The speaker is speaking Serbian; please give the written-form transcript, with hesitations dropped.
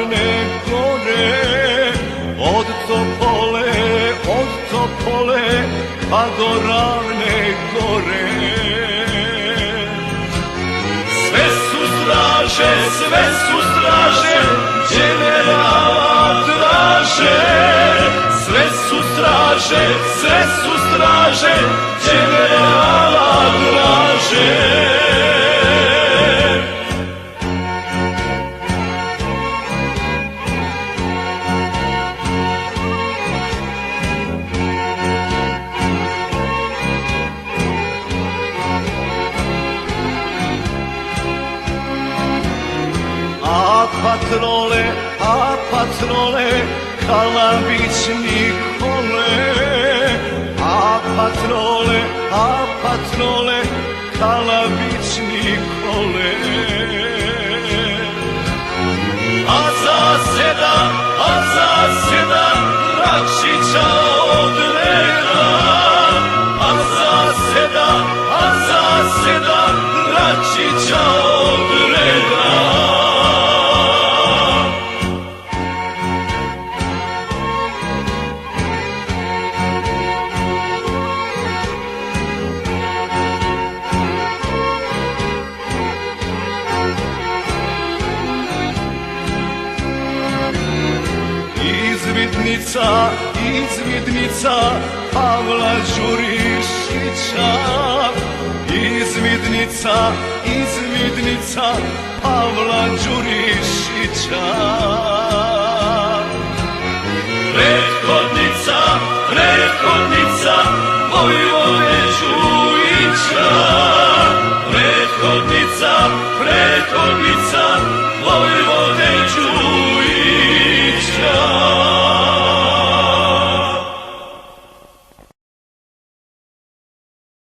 Ravne gore, od Topole pa do Ravne gore. Sve su straže, generala traže. Sve su straže, generala traže. A patrole, Kalabić Nikole. A patrole, Kalabić Nikole. A za sedam Rakšića odreda. A za sedam Rakšića odreda. Izvidnica Pavla Đurišića. Izvidnica Pavla Đurišića. Prethodnica Vojvode Đujića. Prethodnica